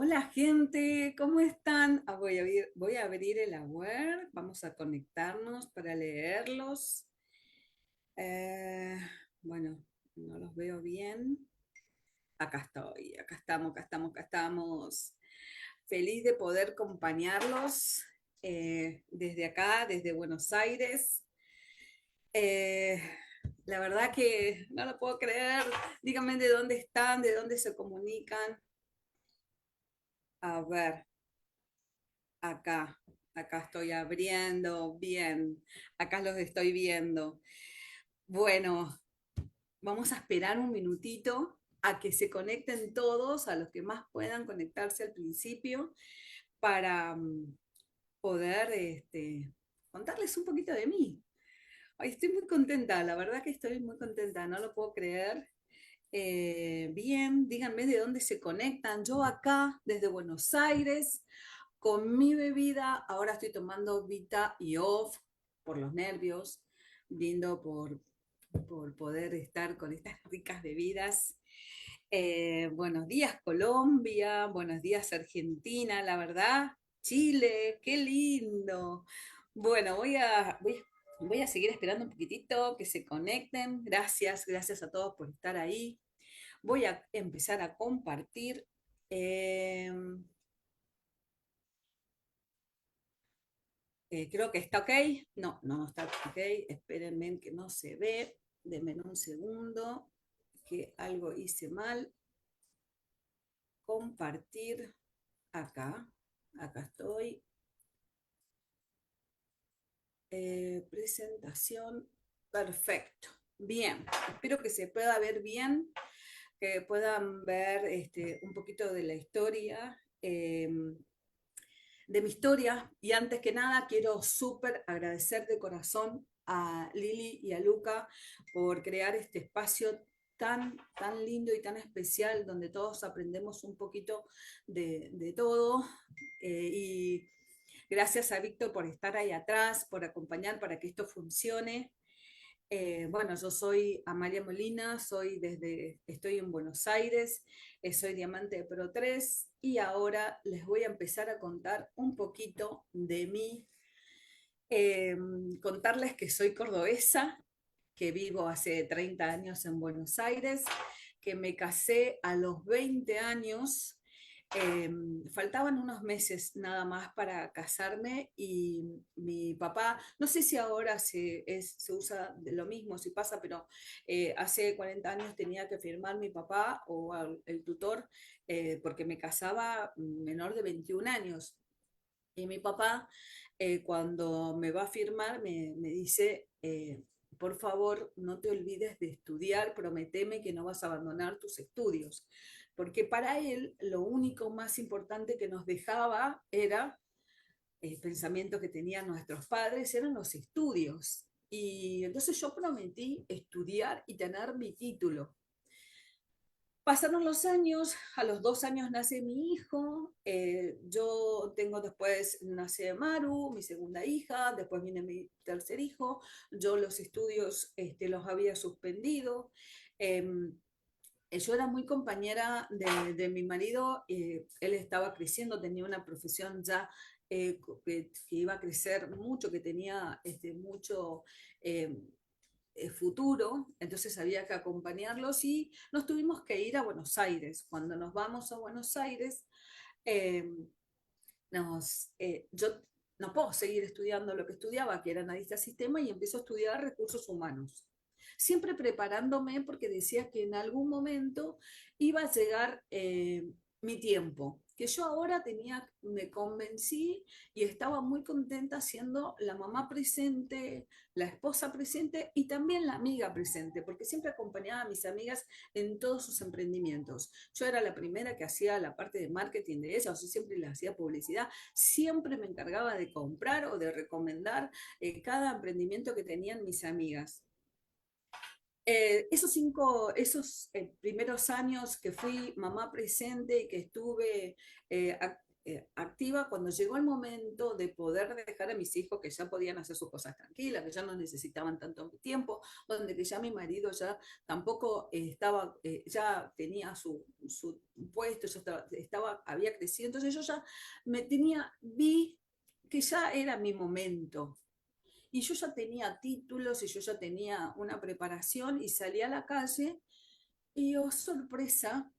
Hola gente, ¿cómo están? Voy a abrir el Aware, vamos a conectarnos para leerlos. Eh, bueno, no los veo bien. Acá estoy, acá estamos, acá estamos, acá estamos. Feliz de poder acompañarlos desde acá, desde Buenos Aires. Eh, la verdad que no lo puedo creer. Díganme de dónde están, de dónde se comunican. A ver. Acá, acá estoy abriendo, bien, acá los estoy viendo. Bueno, vamos a esperar un minutito a que se conecten todos, a los que más puedan conectarse al principio, para poder contarles un poquito de mí. Ay, estoy muy contenta, la verdad que estoy muy contenta, no lo puedo creer. Bien, díganme de dónde se conectan. Yo acá, desde Buenos Aires, con mi bebida. Ahora estoy tomando Vita y Off por los nervios, brindo por poder estar con estas ricas bebidas. Buenos días Colombia, buenos días Argentina, la verdad, Chile, qué lindo. Bueno, voy a seguir esperando un poquitito que se conecten. Gracias, gracias a todos por estar ahí. Voy a empezar a compartir. Eh, Creo que está ok. No, no está ok. Espérenme que no se ve. Denme un segundo, que algo hice mal. Compartir acá. Acá estoy. Presentación. Perfecto. Bien. Espero que se pueda ver bien, que puedan ver un poquito de la historia. De mi historia. Y antes que nada, quiero súper agradecer de corazón a Lili y a Luca por crear este espacio tan lindo y tan especial donde todos aprendemos un poquito de todo. Y gracias a Víctor por estar ahí atrás, por acompañar para que esto funcione. Bueno, yo soy Amalia Molina, estoy en Buenos Aires, soy diamante de Pro 3 y ahora les voy a empezar a contar un poquito de mí, eh, contarles que soy cordobesa, que vivo hace 30 años en Buenos Aires, que me casé a los 20 años. eh, Faltaban unos meses nada más para casarme y mi papá, no sé si ahora se usa de lo mismo, si pasa, pero hace 40 años tenía que firmar mi papá o el tutor porque me casaba menor de 21 años. Y mi papá, cuando me va a firmar, me dice, por favor, no te olvides de estudiar, prometeme que no vas a abandonar tus estudios. Porque para él lo único más importante que nos dejaba era el pensamiento que tenían nuestros padres, eran los estudios. Y entonces yo prometí estudiar y tener mi título. Pasaron los años, a los 2 años nace mi hijo, yo tengo después, nace Maru, mi segunda hija, después viene mi tercer hijo, yo los estudios los había suspendido, eh, yo era muy compañera de mi marido, él estaba creciendo, tenía una profesión ya que iba a crecer mucho, que tenía mucho... Eh, futuro, entonces había que acompañarlos y nos tuvimos que ir a Buenos Aires. Cuando nos vamos a Buenos Aires, eh, yo no puedo seguir estudiando lo que estudiaba, que era analista de sistema, y empiezo a estudiar recursos humanos. Siempre preparándome porque decía que en algún momento iba a llegar mi tiempo, que yo ahora me convencí y estaba muy contenta siendo la mamá presente, la esposa presente y también la amiga presente, porque siempre acompañaba a mis amigas en todos sus emprendimientos. Yo era la primera que hacía la parte de marketing de ellas, o sea, siempre les hacía publicidad, siempre me encargaba de comprar o de recomendar cada emprendimiento que tenían mis amigas. Esos primeros años que fui mamá presente y que estuve activa cuando llegó el momento de poder dejar a mis hijos que ya podían hacer sus cosas tranquilas, que ya no necesitaban tanto tiempo, donde que ya mi marido ya tampoco estaba, ya tenía su puesto, ya había crecido, entonces yo ya vi que ya era mi momento. Y yo ya tenía títulos y yo ya tenía una preparación y salí a la calle y, oh sorpresa,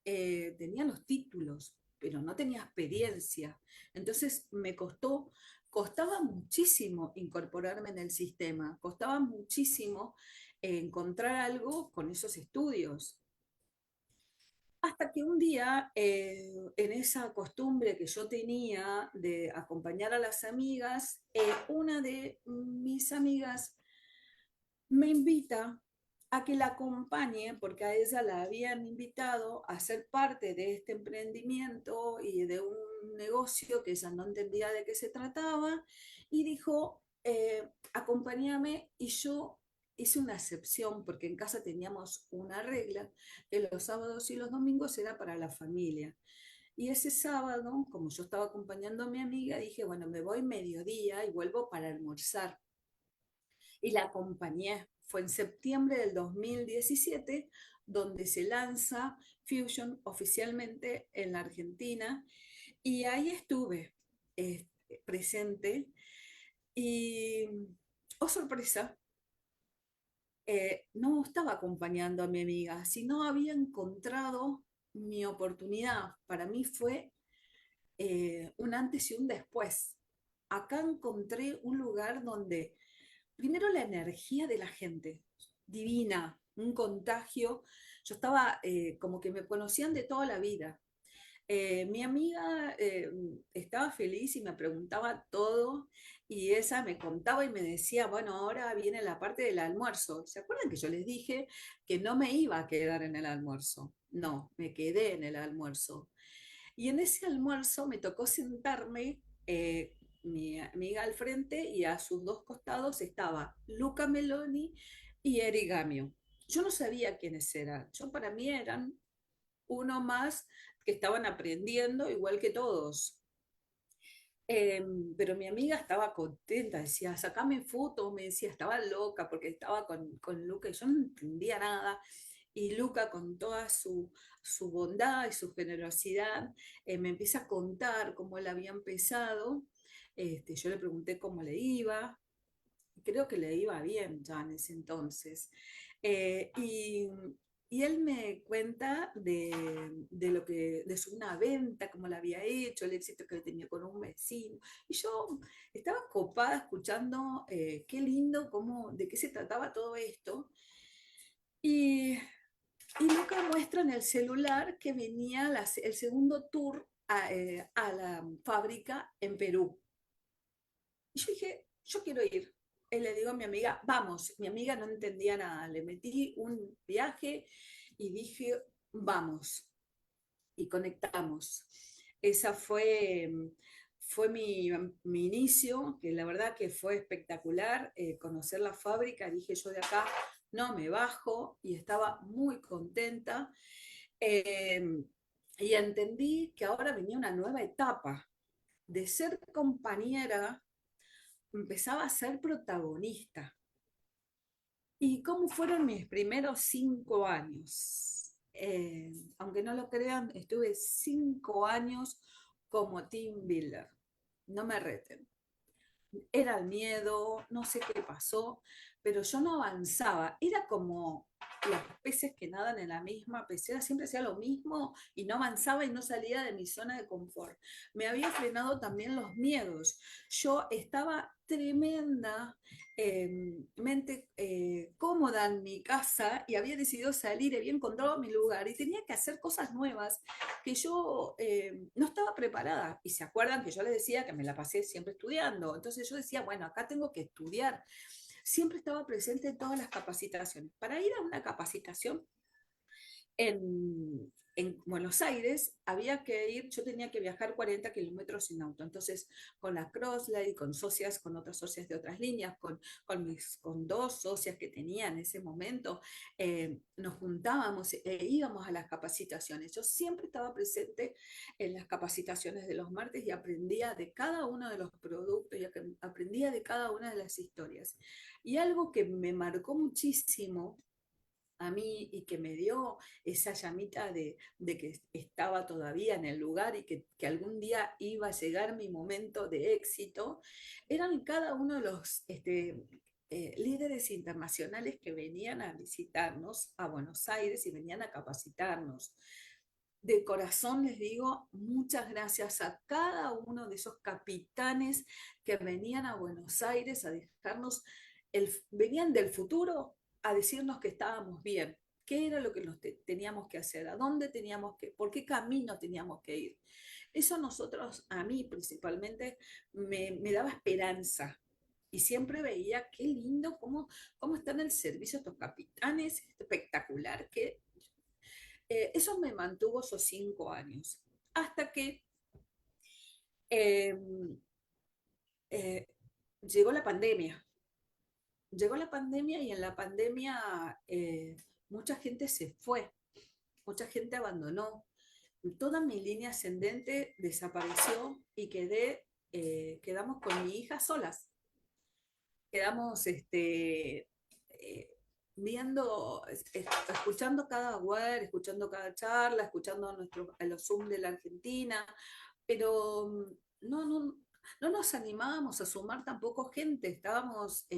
tenía los títulos, pero no tenía experiencia. Entonces costaba muchísimo incorporarme en el sistema, costaba muchísimo encontrar algo con esos estudios. Hasta que un día, en esa costumbre que yo tenía de acompañar a las amigas, una de mis amigas me invita a que la acompañe, porque a ella la habían invitado a ser parte de este emprendimiento y de un negocio que ella no entendía de qué se trataba, y dijo, acompáñame, y yo hice una excepción, porque en casa teníamos una regla, que los sábados y los domingos era para la familia. Y ese sábado, como yo estaba acompañando a mi amiga, dije, bueno, me voy mediodía y vuelvo para almorzar, y la acompañé. Fue en septiembre del 2017 donde se lanza Fusion oficialmente en la Argentina, y ahí estuve presente y, oh sorpresa, no estaba acompañando a mi amiga, sino había encontrado mi oportunidad. Para mí fue un antes y un después. Acá encontré un lugar donde primero la energía de la gente, divina, un contagio. Yo estaba como que me conocían de toda la vida. Mi amiga estaba feliz y me preguntaba todo, y esa me contaba y me decía, bueno, ahora viene la parte del almuerzo. ¿Se acuerdan que yo les dije que no me iba a quedar en el almuerzo? No, me quedé en el almuerzo. Y en ese almuerzo me tocó sentarme, mi amiga al frente, y a sus dos costados estaba Luca Meloni y Eric Gamio. Yo no sabía quiénes eran. Yo, para mí, eran uno más que estaban aprendiendo igual que todos. Eh, pero mi amiga estaba contenta, decía, sacame fotos, me decía, estaba loca porque estaba con Luca y yo no entendía nada. Y Luca, con toda su bondad y su generosidad, me empieza a contar cómo él había empezado. Yo le pregunté cómo le iba, creo que le iba bien ya en ese entonces. Eh, y, y él me cuenta de una venta, cómo la había hecho, el éxito que tenía con un vecino. Y yo estaba copada escuchando, qué lindo, de qué se trataba todo esto. Y, y Luca muestra en el celular que venía el segundo tour a la fábrica en Perú. Y yo dije, yo quiero ir. Y le digo a mi amiga, vamos. Mi amiga no entendía nada. Le metí un viaje y dije, vamos. Y conectamos. Esa fue mi inicio, que la verdad que fue espectacular, conocer la fábrica. Dije, yo de acá no me bajo, y estaba muy contenta. Eh, y entendí que ahora venía una nueva etapa de ser compañera, empezaba a ser protagonista. ¿Y cómo fueron mis primeros 5 años? Aunque no lo crean, estuve 5 años como team builder. No me reten. Era el miedo, no sé qué pasó, pero yo no avanzaba. Era como los peces que nadan en la misma pecera, siempre hacía lo mismo y no avanzaba y no salía de mi zona de confort. Me había frenado también los miedos. Yo estaba tremendamente cómoda en mi casa y había decidido salir, había encontrado mi lugar y tenía que hacer cosas nuevas que yo no estaba preparada. Y se acuerdan que yo les decía que me la pasé siempre estudiando. Entonces yo decía, bueno, acá tengo que estudiar. Siempre estaba presente en todas las capacitaciones. Para ir a una capacitación en Buenos Aires había que ir, yo tenía que viajar 40 kilómetros en auto, entonces con la Crossley, con socias, con otras socias de otras líneas, con dos socias que tenía en ese momento, nos juntábamos e íbamos a las capacitaciones. Yo siempre estaba presente en las capacitaciones de los martes y aprendía de cada uno de los productos y aprendía de cada una de las historias. Y algo que me marcó muchísimo a mí y que me dio esa llamita de que estaba todavía en el lugar y que algún día iba a llegar mi momento de éxito, eran cada uno de los líderes internacionales que venían a visitarnos a Buenos Aires y venían a capacitarnos. De corazón les digo muchas gracias a cada uno de esos capitanes que venían a Buenos Aires a dejarnos, venían del futuro a decirnos que estábamos bien, qué era lo que teníamos que hacer, a dónde teníamos que, por qué camino teníamos que ir. Eso a nosotros, a mí principalmente, me daba esperanza. Y siempre veía qué lindo, cómo están el servicio estos capitanes, espectacular, que eso me mantuvo esos 5 años, hasta que eh, eh, llegó la pandemia. Llegó la pandemia y en la pandemia mucha gente se fue, mucha gente abandonó. Toda mi línea ascendente desapareció y quedamos con mi hija solas. Quedamos viendo, escuchando cada web, escuchando cada charla, escuchando a los Zoom de la Argentina, pero no nos animábamos a sumar tampoco gente, estábamos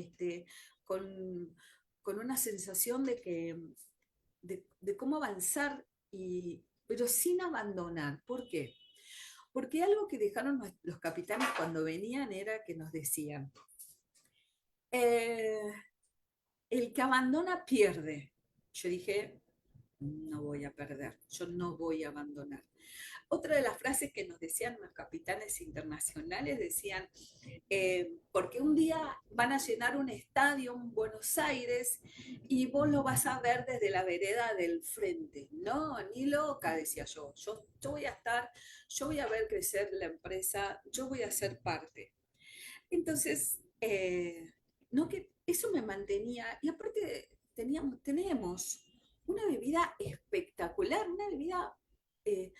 con, con una sensación de cómo avanzar, pero sin abandonar. ¿Por qué? Porque algo que dejaron los capitanes cuando venían era que nos decían, eh, el que abandona pierde. Yo dije, no voy a perder, yo no voy a abandonar. Otra de las frases que nos decían los capitanes internacionales decían, porque un día van a llenar un estadio en Buenos Aires y vos lo vas a ver desde la vereda del frente. No, ni loca, decía yo voy a estar, yo voy a ver crecer la empresa, yo voy a ser parte. Entonces, no que eso me mantenía, y aparte tenemos una bebida espectacular, una bebida eh,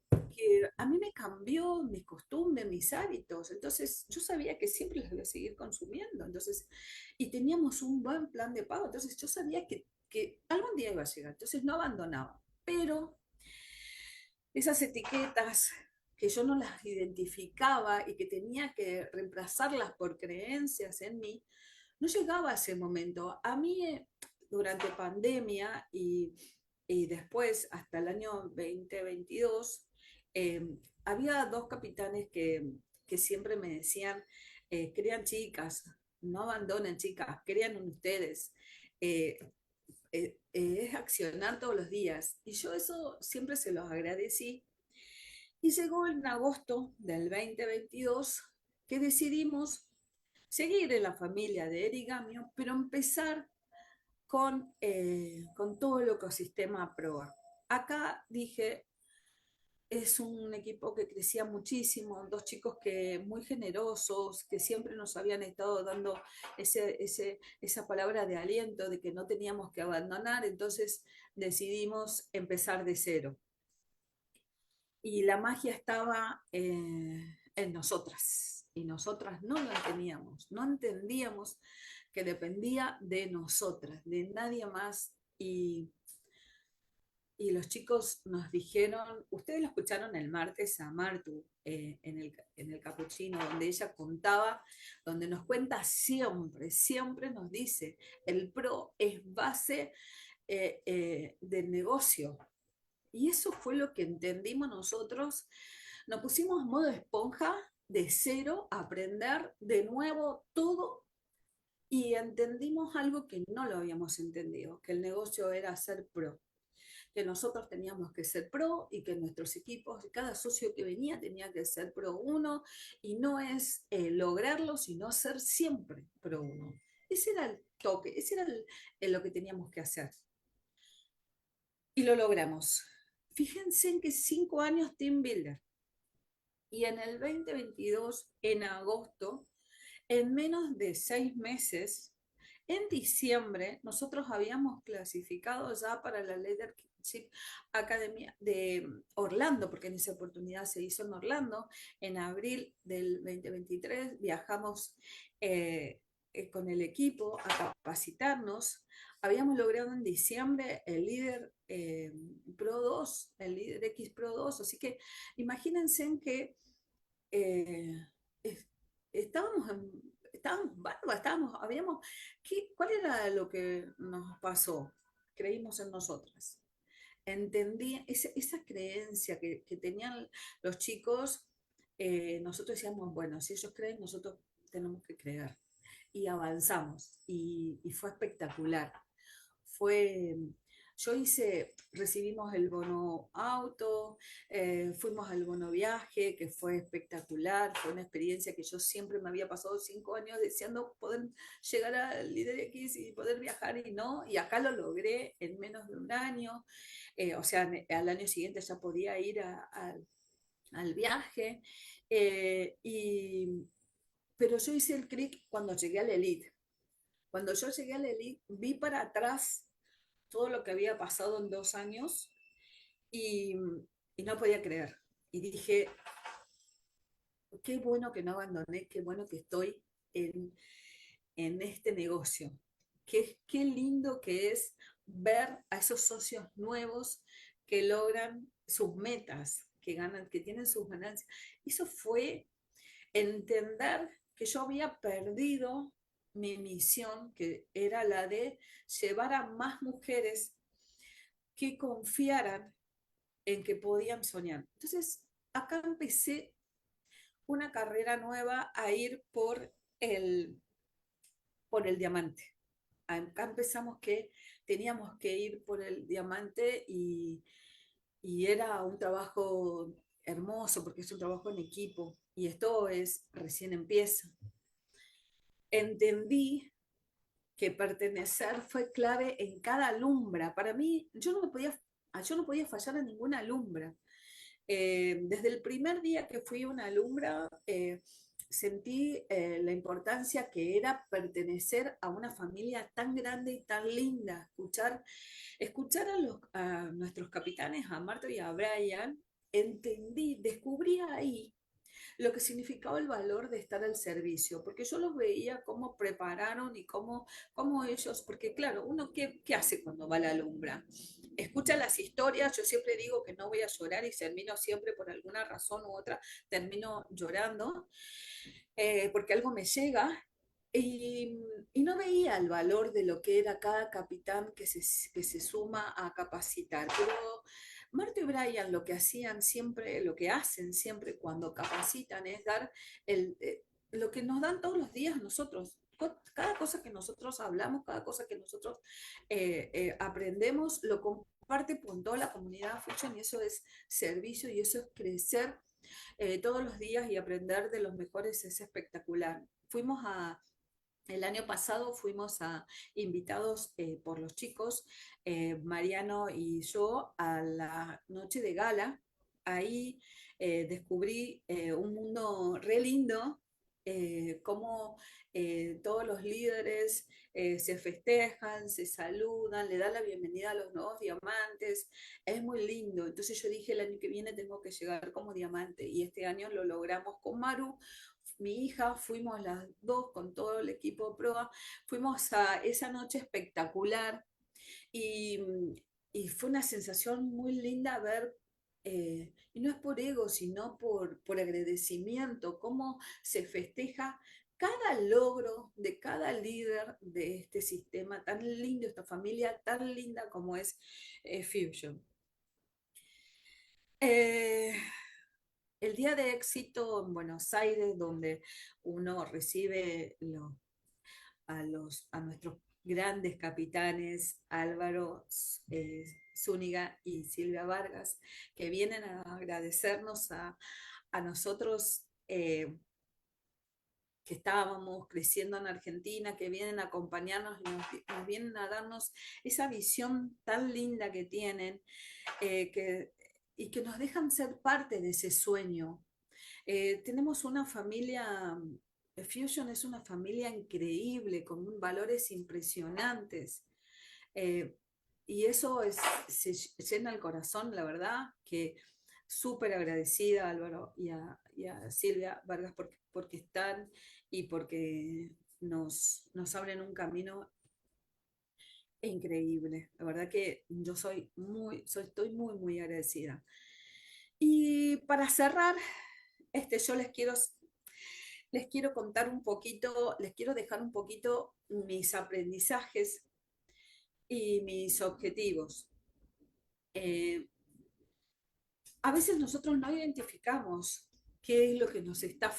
que a mí me cambió mis costumbres, mis hábitos, entonces yo sabía que siempre las iba a seguir consumiendo, entonces, y teníamos un buen plan de pago, entonces yo sabía que algún día iba a llegar, entonces no abandonaba, pero esas etiquetas que yo no las identificaba y que tenía que reemplazarlas por creencias en mí, no llegaba a ese momento. A mí, durante pandemia y después, hasta el año 2022, había dos capitanes que siempre me decían, crean chicas, no abandonen chicas, crean en ustedes. Eh, es accionar todos los días. Y yo eso siempre se los agradecí. Y llegó en agosto del 2022 que decidimos seguir en la familia de Erigamio, pero empezar con todo el ecosistema PROA. Acá dije, es un equipo que crecía muchísimo, dos chicos que muy generosos, que siempre nos habían estado dando esa palabra de aliento, de que no teníamos que abandonar, entonces decidimos empezar de cero. Y la magia estaba en nosotras, y nosotras no la teníamos, no entendíamos que dependía de nosotras, de nadie más. Y los chicos nos dijeron, ustedes lo escucharon el martes a Martu en el capuchino, donde ella contaba, donde nos cuenta siempre, siempre nos dice, el PRO es base del negocio. Y eso fue lo que entendimos nosotros. Nos pusimos en modo esponja, de cero, a aprender de nuevo todo, y entendimos algo que no lo habíamos entendido, que el negocio era ser pro, que nosotros teníamos que ser pro y que nuestros equipos, cada socio que venía tenía que ser pro uno, y no es lograrlo, sino ser siempre pro uno. Ese era el toque, ese era lo que teníamos que hacer. y lo logramos. Fíjense en que 5 años Team Builder. Y en el 2022, en agosto, en menos de 6 meses, en diciembre, nosotros habíamos clasificado ya para la Leadership Academy de Orlando, porque en esa oportunidad se hizo en Orlando. En abril del 2023 viajamos con el equipo a capacitarnos. Habíamos logrado en diciembre el líder Pro 2, el líder X Pro 2, así que imagínense en que eh, estábamos, habíamos, ¿cuál era lo que nos pasó? Creímos en nosotras. Entendí esa creencia que tenían los chicos, nosotros decíamos, bueno, si ellos creen, nosotros tenemos que creer. Y avanzamos, y fue espectacular. Fue, recibimos el bono auto, fuimos al bono viaje, que fue espectacular, fue una experiencia que yo siempre me había pasado 5 años deseando poder llegar al Líder X y poder viajar y no, y acá lo logré en menos de un año, o sea, al año siguiente ya podía ir al viaje, pero yo hice el clic cuando llegué al Elite. Cuando yo llegué al Elite, vi para atrás todo lo que había pasado en 2 años y, y no podía creer. Y dije, qué bueno que no abandoné, qué bueno que estoy en este negocio. Qué lindo que es ver a esos socios nuevos que logran sus metas, que ganan, que tienen sus ganancias. Eso fue entender que yo había perdido mi misión, que era la de llevar a más mujeres que confiaran en que podían soñar. Entonces, acá empecé una carrera nueva a ir por el diamante. Acá empezamos que teníamos que ir por el diamante y era un trabajo hermoso porque es un trabajo en equipo y esto es recién empieza. Entendí que pertenecer fue clave en cada alumbra. Para mí, yo no podía fallar en ninguna alumbra. Desde el primer día que fui una alumbra, sentí la importancia que era pertenecer a una familia tan grande y tan linda. Escuchar a nuestros capitanes, a Marta y a Brian, descubrí ahí lo que significaba el valor de estar al servicio, porque yo los veía cómo prepararon y cómo ellos, porque claro, uno ¿qué hace cuando va a la alumbra? Escucha las historias, yo siempre digo que no voy a llorar y termino siempre por alguna razón u otra, termino llorando, porque algo me llega. Y no veía el valor de lo que era cada capitán que se suma a capacitar. Pero Marta y Brian lo que hacían siempre, lo que hacen siempre cuando capacitan es dar lo que nos dan todos los días nosotros. Cada cosa que nosotros hablamos, cada cosa que nosotros aprendemos, lo comparte con toda la comunidad Fusion y eso es servicio y eso es crecer todos los días y aprender de los mejores es espectacular. El año pasado fuimos invitados por los chicos, Mariano y yo, a la noche de gala. Ahí descubrí un mundo re lindo, cómo todos los líderes se festejan, se saludan, le dan la bienvenida a los nuevos diamantes. Es muy lindo. Entonces yo dije, el año que viene tengo que llegar como diamante y este año lo logramos con Maru, mi hija, fuimos las dos con todo el equipo de prueba, fuimos a esa noche espectacular y, y fue una sensación muy linda ver, y no es por ego, sino por agradecimiento, cómo se festeja cada logro de cada líder de este sistema tan lindo, esta familia tan linda como es Fusion. Eh, el día de éxito en Buenos Aires, donde uno recibe a nuestros grandes capitanes, Álvaro Zúñiga y Silvia Vargas, que vienen a agradecernos a nosotros. que estábamos creciendo en Argentina, que vienen a acompañarnos y nos vienen a darnos esa visión tan linda que tienen, que, y que nos dejan ser parte de ese sueño. Tenemos una familia, Fusion es una familia increíble, con valores impresionantes. Eh, y eso se llena el corazón, la verdad, que súper agradecida a Álvaro y a Silvia Vargas porque están y porque nos abren un camino increíble. La verdad que yo estoy muy, muy agradecida. Y para cerrar, yo les quiero contar un poquito, les quiero dejar un poquito mis aprendizajes y mis objetivos. Eh, a veces nosotros no identificamos qué es lo que nos está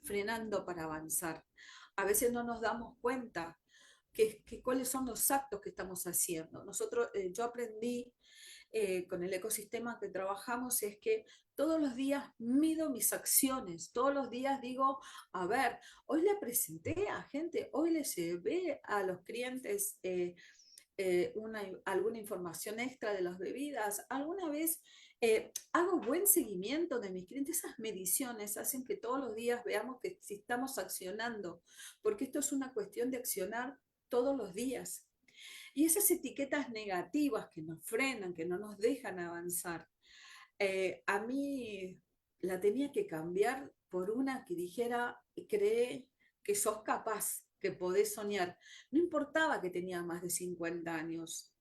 frenando para avanzar. A veces no nos damos cuenta cuáles son los actos que estamos haciendo. Yo aprendí con el ecosistema que trabajamos es que todos los días mido mis acciones, todos los días digo, a ver, hoy le presenté a gente, hoy le llevé a los clientes alguna información extra de las bebidas, alguna vez hago buen seguimiento de mis clientes. Esas mediciones hacen que todos los días veamos que si estamos accionando, porque esto es una cuestión de accionar todos los días. Y esas etiquetas negativas que nos frenan, que no nos dejan avanzar, a mí la tenía que cambiar por una que dijera, cree que sos capaz, que podés soñar. No importaba que tenía más de 50 años,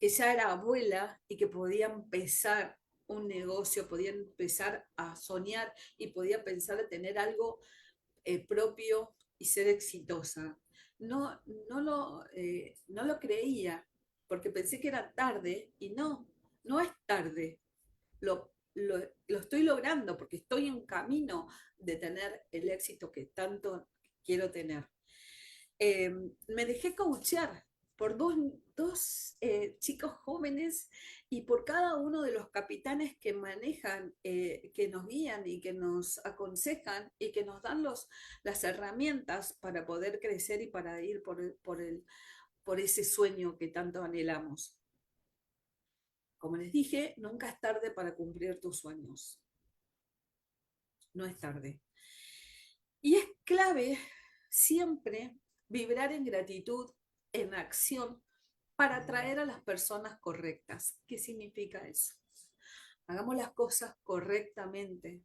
que ya era abuela y que podía empezar un negocio, podía empezar a soñar y podía pensar en tener algo propio y ser exitosa. No, no lo creía porque pensé que era tarde y no, no es tarde. Lo estoy logrando porque estoy en camino de tener el éxito que tanto quiero tener. Me dejé coachear por dos chicos jóvenes y por cada uno de los capitanes que manejan, que nos guían y que nos aconsejan y que nos dan las herramientas para poder crecer y para ir por ese sueño que tanto anhelamos. Como les dije, nunca es tarde para cumplir tus sueños. No es tarde. Y es clave siempre vibrar en gratitud, en acción, para atraer a las personas correctas. ¿Qué significa eso? Hagamos las cosas correctamente.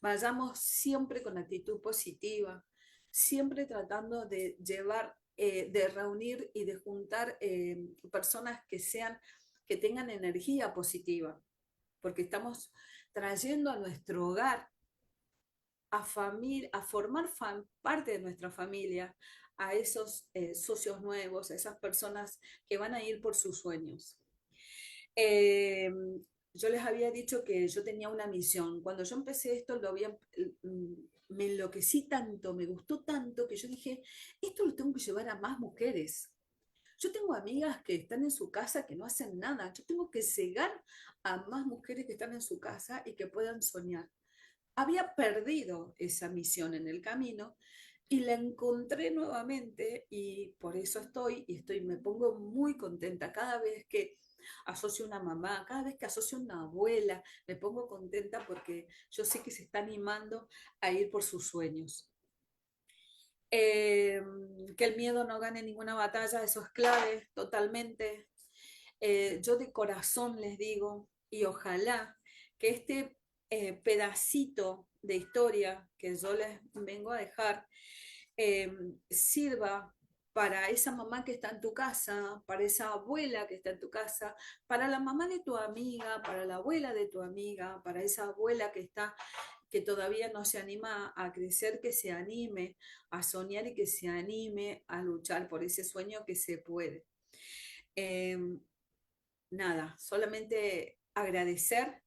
Vayamos siempre con actitud positiva, siempre tratando de llevar, de reunir y de juntar personas que tengan energía positiva, porque estamos trayendo a nuestro hogar a formar parte de nuestra familia, a esos socios nuevos, a esas personas que van a ir por sus sueños. Eh, yo les había dicho que yo tenía una misión. Cuando yo empecé esto, me enloquecí tanto, me gustó tanto, que yo dije, esto lo tengo que llevar a más mujeres. Yo tengo amigas que están en su casa que no hacen nada. Yo tengo que llegar a más mujeres que están en su casa y que puedan soñar. Había perdido esa misión en el camino y la encontré nuevamente y por eso me pongo muy contenta cada vez que asocio una mamá, cada vez que asocio una abuela, me pongo contenta porque yo sé que se está animando a ir por sus sueños. Eh, que el miedo no gane ninguna batalla, eso es clave totalmente. Yo de corazón les digo, y ojalá que este pedacito de historia que yo les vengo a dejar eh, sirva para esa mamá que está en tu casa, para esa abuela que está en tu casa, para la mamá de tu amiga, para la abuela de tu amiga, para esa abuela que todavía no se anima a crecer, que se anime a soñar y que se anime a luchar por ese sueño que se puede. Eh, nada, solamente agradecer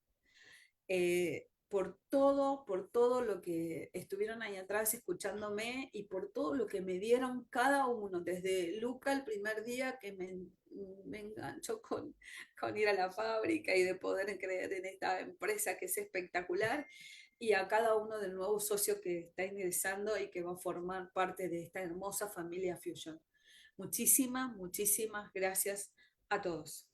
por todo lo que estuvieron ahí atrás escuchándome y por todo lo que me dieron cada uno, desde Luca el primer día que me enganchó con ir a la fábrica y de poder creer en esta empresa que es espectacular, y a cada uno del nuevo socio que está ingresando y que va a formar parte de esta hermosa familia Fusion. Muchísimas, muchísimas gracias a todos.